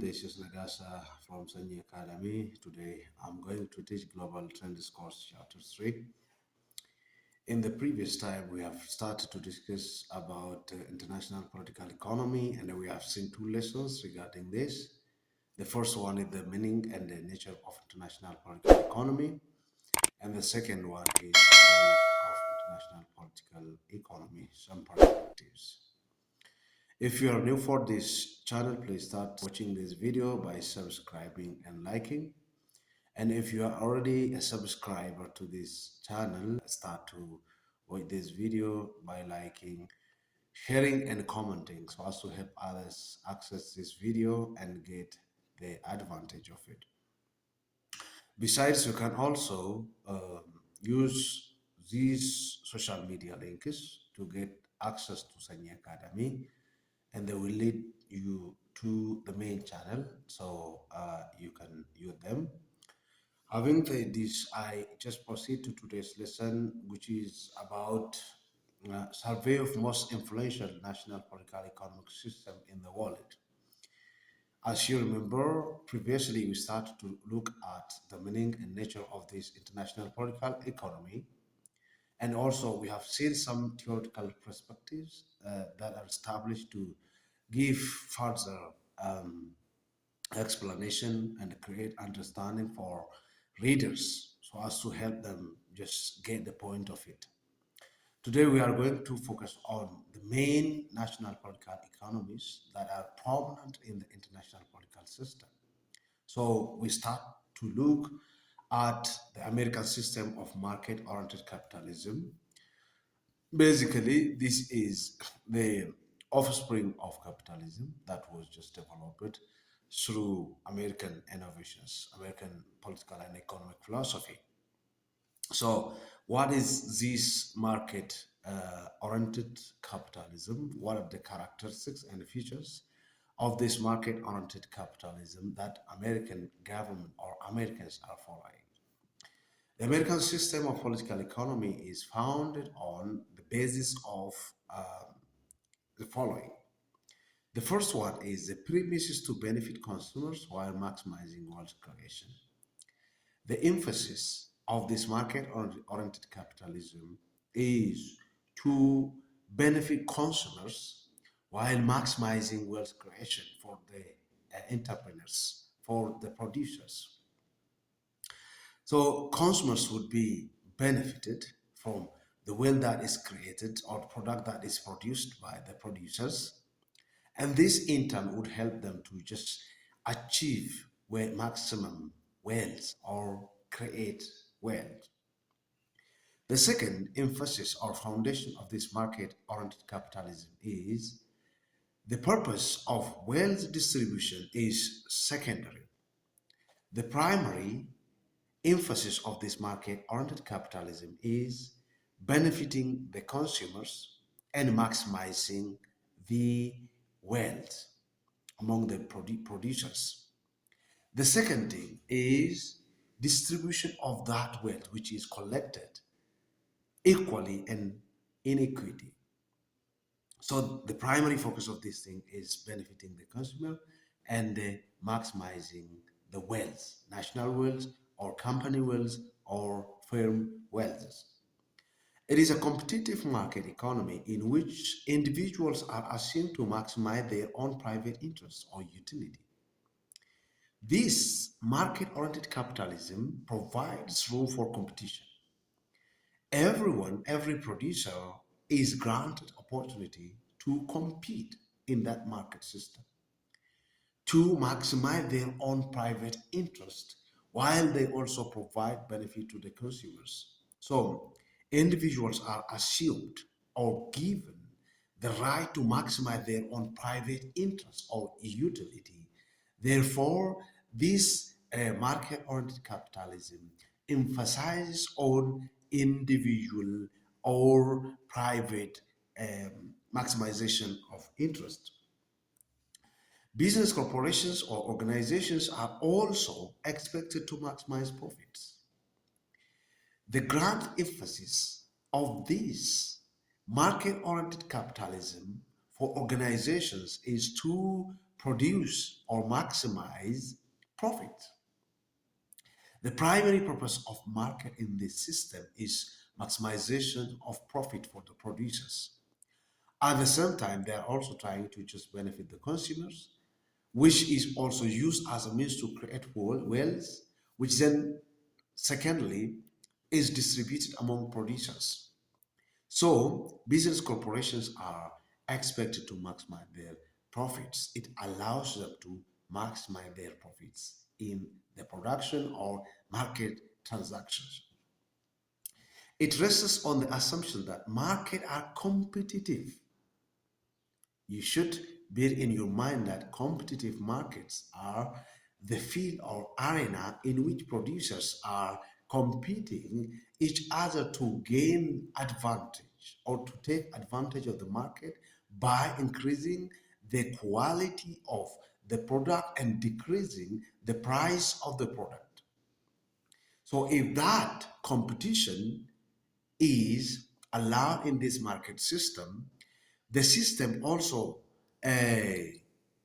This is Nagasa from Sanyi Academy. Today I'm going to teach Global Trend Discourse Chapter 3. In the previous time, we have started to discuss about international political economy, and we have seen two lessons regarding this. The first one is the meaning and the nature of international political economy, and the second one is the role of international political economy, some perspectives. If you are new for this channel, please start watching this video by subscribing and liking. And if you are already a subscriber to this channel, start to watch this video by liking, sharing, and commenting so as to help others access this video and get the advantage of it. Besides, you can also use these social media links to get access to Sanya Academy, and they will lead you to the main channel so you can use them. Having said this, I just proceed to today's lesson, which is about survey of most influential national political economic system in the world. As you remember, previously we started to look at the meaning and nature of this international political economy, and also we have seen some theoretical perspectives that are established to give further um, explanation and create understanding for readers so as to help them just get the point of it. Today we are going to focus on the main national political economies that are prominent in the international political system. So we start to look at the American system of market-oriented capitalism. Basically, this is the offspring of capitalism that was just developed through American innovations, American political and economic philosophy. So, what is this market oriented capitalism? What are the characteristics and features of this market oriented capitalism that American government or Americans are following? The American system of political economy is founded on the basis of the following. The first one is the premise is to benefit consumers while maximizing wealth creation. The emphasis of this market oriented capitalism is to benefit consumers while maximizing wealth creation for the entrepreneurs, for the producers. So consumers would be benefited from the wealth that is created or the product that is produced by the producers. And this in turn would help them to just achieve maximum wealth or create wealth. The second emphasis or foundation of this market-oriented capitalism is the purpose of wealth distribution is secondary. The primary emphasis of this market-oriented capitalism is benefiting the consumers and maximizing the wealth among the producers. The second thing is distribution of that wealth which is collected equally and in equity. So the primary focus of this thing is benefiting the consumer and maximizing the wealth, national wealth or company wealth or firm wealth. It is a competitive market economy in which individuals are assumed to maximize their own private interests or utility. This market-oriented capitalism provides room for competition. Every producer is granted opportunity to compete in that market system, to maximize their own private interest while they also provide benefit to the consumers. So individuals are assumed or given the right to maximize their own private interest or utility. Therefore, this market-oriented capitalism emphasizes on individual or private maximization of interest. Business corporations or organizations are also expected to maximize profits. The grand emphasis of this market-oriented capitalism for organizations is to produce or maximize profit. The primary purpose of market in this system is maximization of profit for the producers. At the same time, they are also trying to just benefit the consumers, which is also used as a means to create wealth, which then, secondly, is distributed among producers. So, business corporations are expected to maximize their profits. It allows them to maximize their profits in the production or market transactions. It rests on the assumption that markets are competitive. You should bear in your mind that competitive markets are the field or arena in which producers are competing each other to gain advantage or to take advantage of the market by increasing the quality of the product and decreasing the price of the product. So if that competition is allowed in this market system, the system also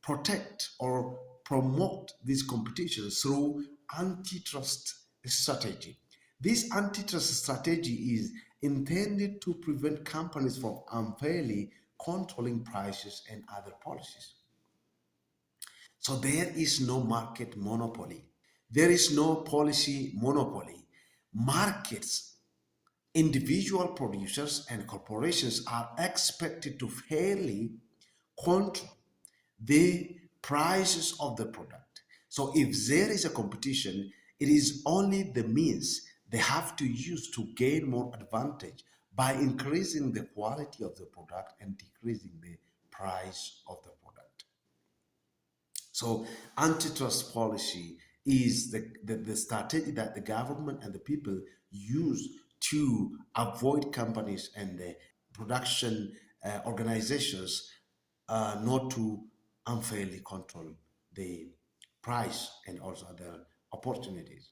protect or promote this competition through antitrust strategy. This antitrust strategy is intended to prevent companies from unfairly controlling prices and other policies. So there is no market monopoly. There is no policy monopoly. Markets, individual producers and corporations are expected to fairly control the prices of the product. So if there is a competition, it is only the means they have to use to gain more advantage by increasing the quality of the product and decreasing the price of the product. So antitrust policy is the strategy that the government and the people use to avoid companies and the production organizations not to unfairly control the price and also other opportunities.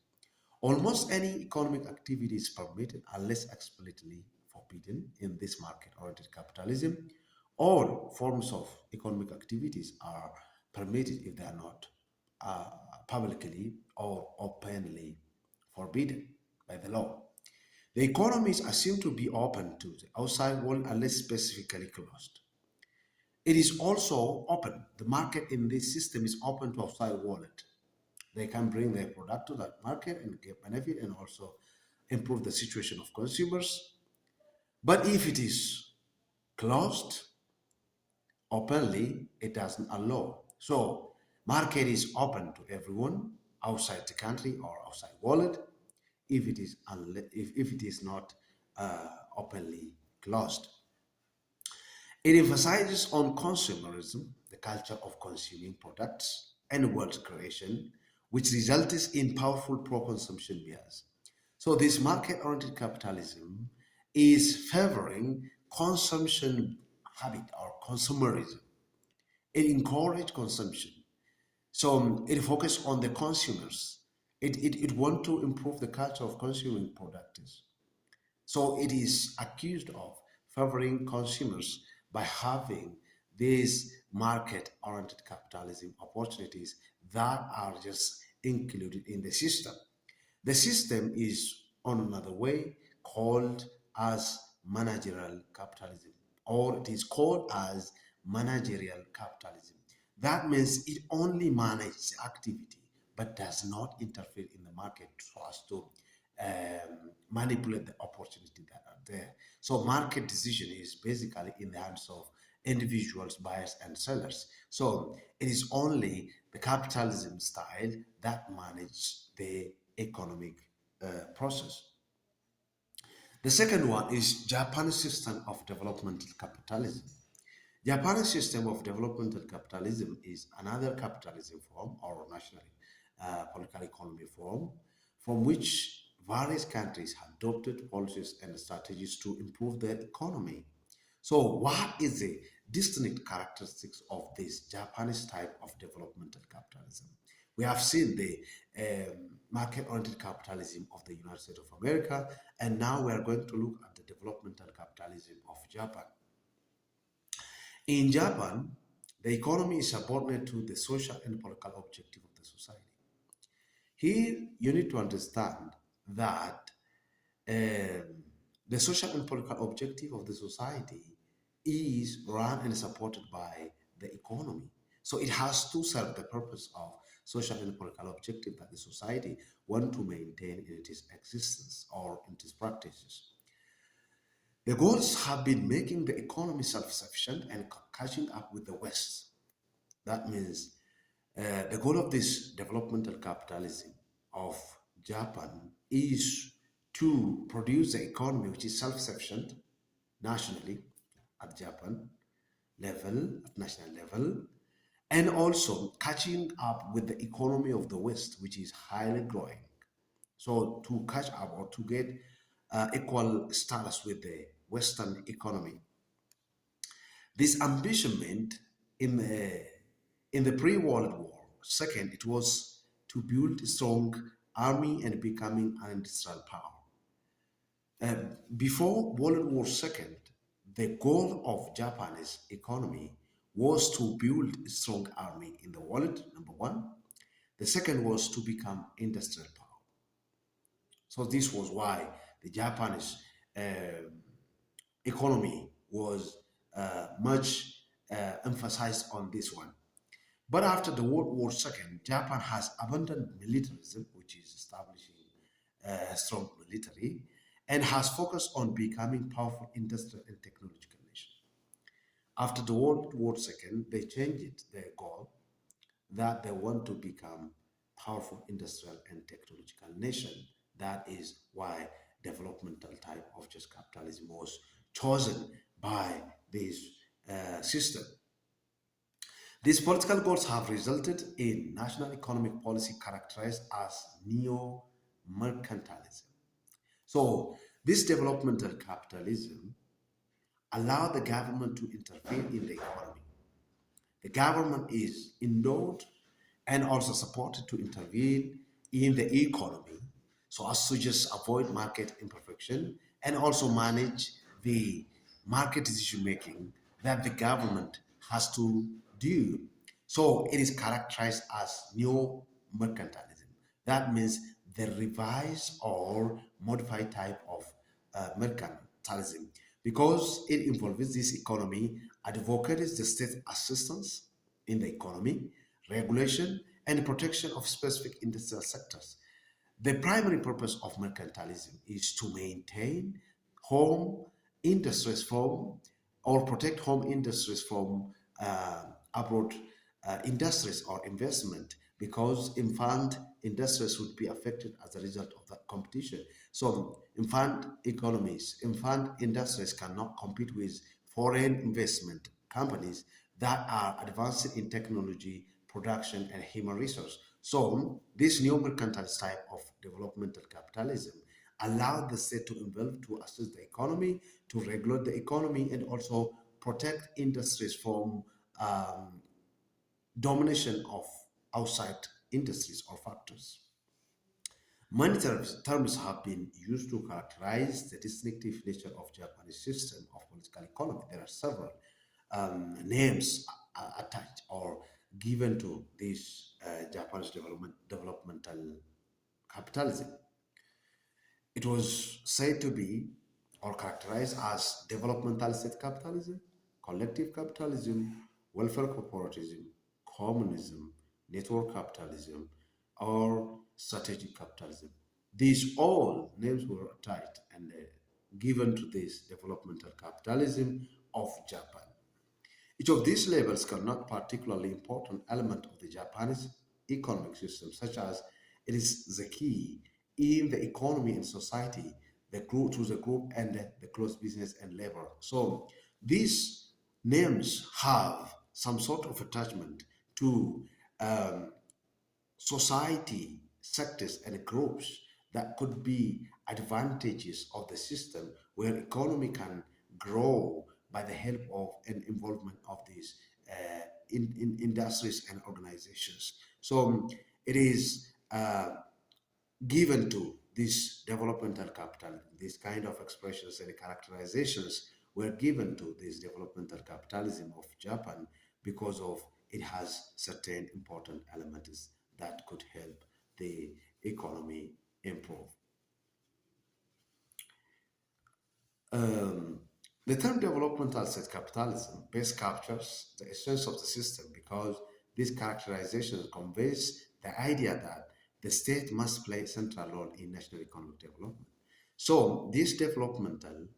Almost any economic activity is permitted unless explicitly forbidden in this market-oriented capitalism. All forms of economic activities are permitted if they are not uh, publicly or openly forbidden by the law. The economy is assumed to be open to the outside world unless specifically closed. It is also open. The market in this system is open to outside world. They can bring their product to that market and get benefit and also improve the situation of consumers. But if it is closed openly, it doesn't allow. So market is open to everyone outside the country or outside wallet if it is if it is not openly closed. It emphasizes on consumerism, the culture of consuming products and wealth creation, which results in powerful pro-consumption bias. So this market-oriented capitalism is favoring consumption habit or consumerism. It encourages consumption. So it focuses on the consumers. It want to improve the culture of consuming products. So it is accused of favoring consumers by having these market-oriented capitalism opportunities that are just included in the system. The system is on another way called as managerial capitalism, or it is called as managerial capitalism. That means it only manages activity but does not interfere in the market so as to manipulate the opportunity that are there. So market decision is basically in the hands of individuals, buyers and sellers. So it is only the capitalism style that manage the economic process. The second one is Japan's system of developmental capitalism. Japan's system of developmental capitalism is another capitalism form or national political economy form from which various countries have adopted policies and strategies to improve their economy. So, what is the distinct characteristics of this Japanese type of developmental capitalism? We have seen the market-oriented capitalism of the United States of America, and now we are going to look at the developmental capitalism of Japan. In Japan, The economy is subordinate to the social and political objective of the society. Here, you need to understand that um, the social and political objective of the society is run and supported by the economy. So it has to serve the purpose of social and political objective that the society want to maintain in its existence or in its practices. The goals have been making the economy self-sufficient and catching up with the West. That means the goal of this developmental capitalism of Japan is to produce an economy which is self-sufficient nationally at Japan level, at national level, and also catching up with the economy of the West, which is highly growing. So to catch up or to get equal status with the Western economy. This ambition meant in the pre-World War, second, it was to build a strong army and becoming an industrial power. Before World War II, the goal of Japanese economy was to build a strong army in the world, number one. The second was to become industrial power. So this was why the Japanese economy was much emphasized on this one. But after the World War II, Japan has abandoned militarism, which is establishing a strong military, and has focused on becoming powerful industrial and technological nation. After the World War II, they changed their goal that they want to become powerful industrial and technological nation. That is why developmental type of just capitalism was chosen by this system. These political goals have resulted in national economic policy characterized as neo-mercantilism. So this developmental capitalism allowed the government to intervene in the economy. The government is endowed and also supported to intervene in the economy so as to just avoid market imperfection and also manage the market decision making that the government has to do. So it is characterized as neo mercantilism. That means the revised or modified type of mercantilism because it involves this economy, advocates the state assistance in the economy, regulation, and protection of specific industrial sectors. The primary purpose of mercantilism is to maintain home industries from or protect home industries from abroad industries or investment because infant industries would be affected as a result of that competition. So infant economies, infant industries cannot compete with foreign investment companies that are advancing in technology, production, and human resource. So this new mercantilist type of developmental capitalism allowed the state to involve to assist the economy, to regulate the economy, and also protect industries from domination of outside industries or factors. Many terms have been used to characterize the distinctive nature of Japanese system of political economy. There are several names attached or given to this Japanese developmental capitalism. It was said to be or characterized as developmental state capitalism, collective capitalism, welfare corporatism, communism, network capitalism, or strategic capitalism. These all names were attached and given to this developmental capitalism of Japan. Each of these labels cannot particularly important element of the Japanese economic system, such as it is the key in the economy and society, the group to the group and the close business and labor. So these names have some sort of attachment to um, society, sectors, and groups that could be advantages of the system where economy can grow by the help of and involvement of these in industries and organizations. So it is given to this developmental capital, these kind of expressions and characterizations were given to this developmental capitalism of Japan because of it has certain important elements that could help the economy improve. Um, the term developmental state capitalism best captures the essence of the system because this characterization conveys the idea that the state must play a central role in national economic development. So, this developmental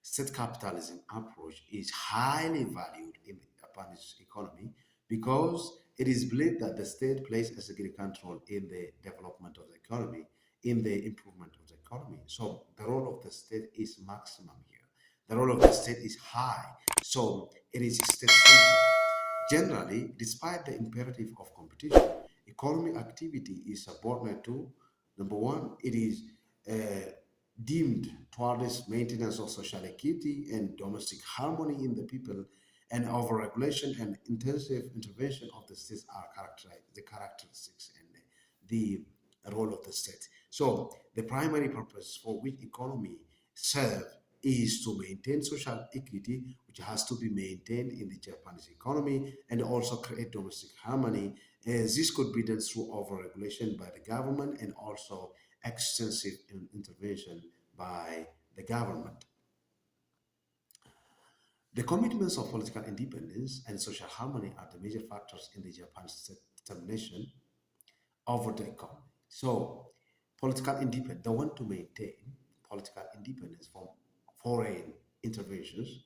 state capitalism approach is highly valued in the Japanese economy because it is believed that the state plays a significant role in the development of the economy, in the improvement of the economy. So the role of the state is maximum here. The role of the state is high. So it is state centered. Generally, despite the imperative of competition, economic activity is subordinate to number one, it is uh, deemed towards maintenance of social equity and domestic harmony in the people, and overregulation and intensive intervention of the states are characterized the characteristics and the role of the state. So the primary purpose for which economy serve is to maintain social equity, which has to be maintained in the Japanese economy, and also create domestic harmony. This could be done through overregulation by the government and also extensive intervention by the government. The commitments of political independence and social harmony are the major factors in the Japan's determination over the economy. So, political independence, they want to maintain political independence from foreign interventions,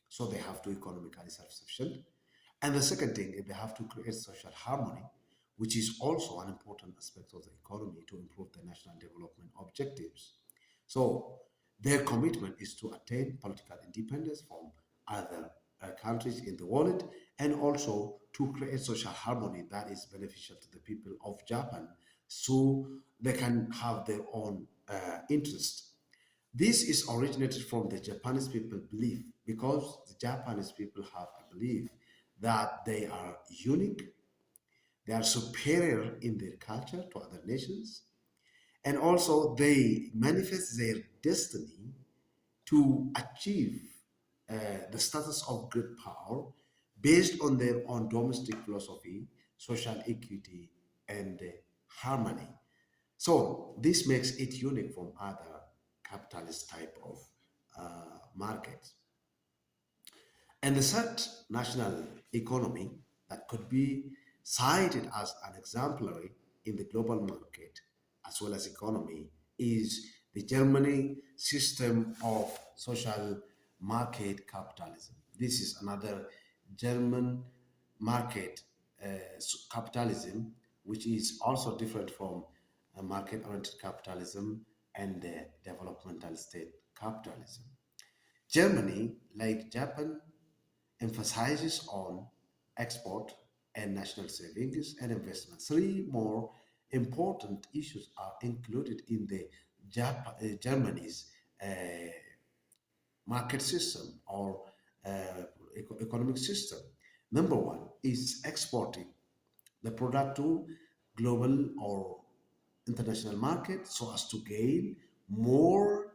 so they have to economically self-sufficient. And the second thing is they have to create social harmony, which is also an important aspect of the economy to improve the national development objectives. So their commitment is to attain political independence from other countries in the world and also to create social harmony that is beneficial to the people of Japan so they can have their own interest. This is originated from the Japanese people belief because the Japanese people have a belief that they are unique, they are superior in their culture to other nations, and also they manifest their destiny to achieve uh, the status of great power based on their own domestic philosophy, social equity, and harmony. So this makes it unique from other capitalist type of markets. And the third national economy that could be cited as an exemplary in the global market as well as economy is the Germany system of social market capitalism. This is another German market capitalism, which is also different from market-oriented capitalism and developmental state capitalism. Germany, like Japan, emphasizes on export and national savings and investment. Three more important issues are included in the Germany's uh, market system or economic system. Number one is exporting the product to global or international market so as to gain more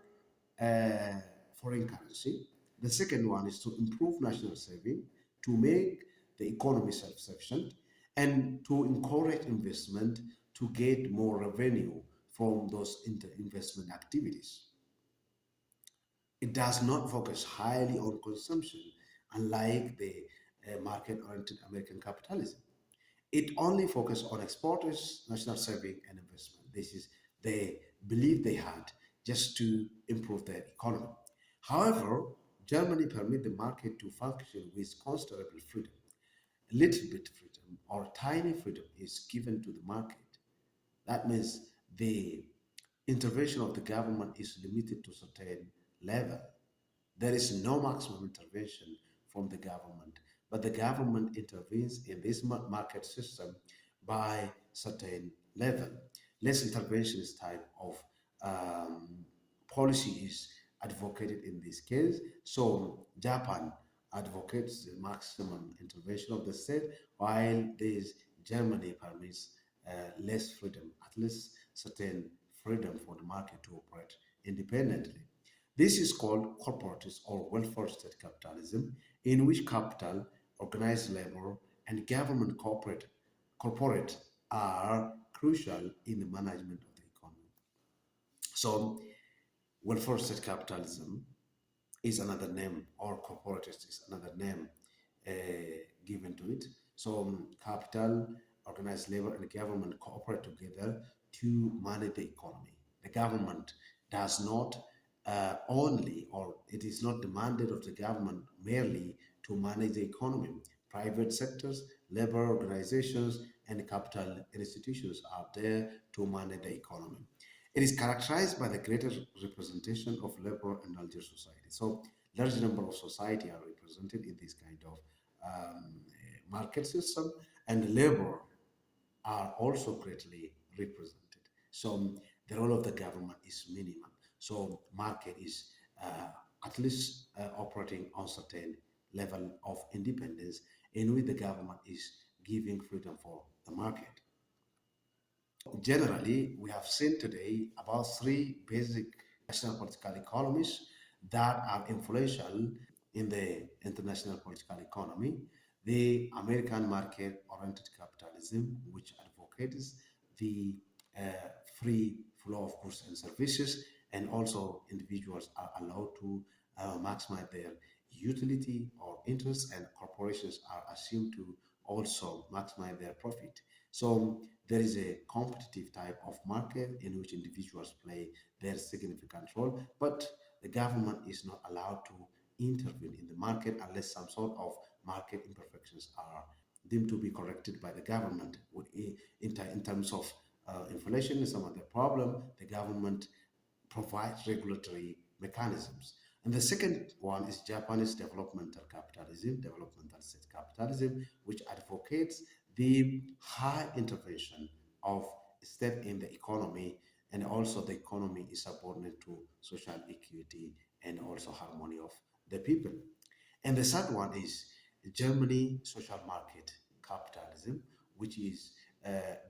uh, foreign currency. The second one is to improve national saving, to make the economy self-sufficient, and to encourage investment to get more revenue from those investment activities. It does not focus highly on consumption, unlike the market-oriented American capitalism. It only focused on exporters, national saving, and investment. This is the belief they had just to improve their economy. However, Germany permit the market to function with considerable freedom. A little bit freedom or tiny freedom is given to the market. That means the intervention of the government is limited to certain level. There is no maximum intervention from the government, but the government intervenes in this market system by certain level. Less interventionist type of um, policy is advocated in this case. So Japan advocates the maximum intervention of the state, while this Germany permits less freedom, at least certain freedom for the market to operate independently. This is called corporatist or welfare state capitalism, in which capital, organized labor, and government corporate are crucial in the management of the economy. So welfare state capitalism is another name, or corporatist is another name given to it. So capital, organized labor, and government cooperate together to manage the economy. The government does not only, or it is not the mandate of the government merely to manage the economy. Private sectors, labor organizations, and capital institutions are there to manage the economy. It is characterized by the greater representation of labor and larger society. So, large number of society are represented in this kind of market system, and labor are also greatly represented. So, the role of the government is minimum. So, market is at least operating on certain level of independence in which the government is giving freedom for the market. Generally, we have seen today about three basic national political economies that are influential in the international political economy. The American market oriented capitalism, which advocates the uh, free flow of goods and services, and also individuals are allowed to maximize their utility or interest, and corporations are assumed to also maximize their profit. So there is a competitive type of market in which individuals play their significant role, but the government is not allowed to intervene in the market unless some sort of market imperfections are deemed to be corrected by the government. In terms of inflation and some other problem, the government provides regulatory mechanisms. And the second one is Japanese developmental capitalism, developmental state capitalism, which advocates the high intervention of state in the economy, and also the economy is subordinate to social equity and also harmony of the people. And the third one is Germany social market capitalism, which is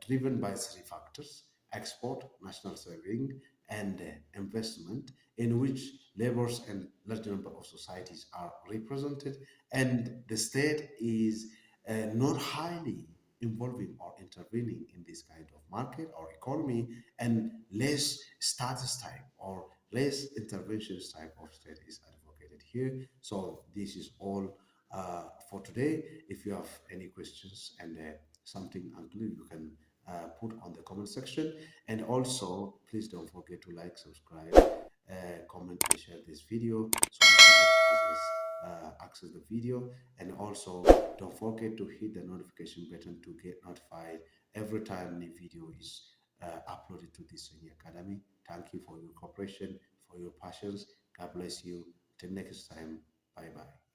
driven by three factors: export, national saving, and investment, in which labors and large number of societies are represented, and the state is not highly involving or intervening in this kind of market or economy, and less status type or less interventions type of state is advocated here. So this is all for today. If you have any questions and something unclear, you can put on the comment section. And also, please don't forget to like, subscribe, comment, and share this video so we can get others access the video. And also, don't forget to hit the notification button to get notified every time new video is uploaded to this Senior Academy. Thank you for your cooperation, for your passions. God bless you. Till next time. Bye bye.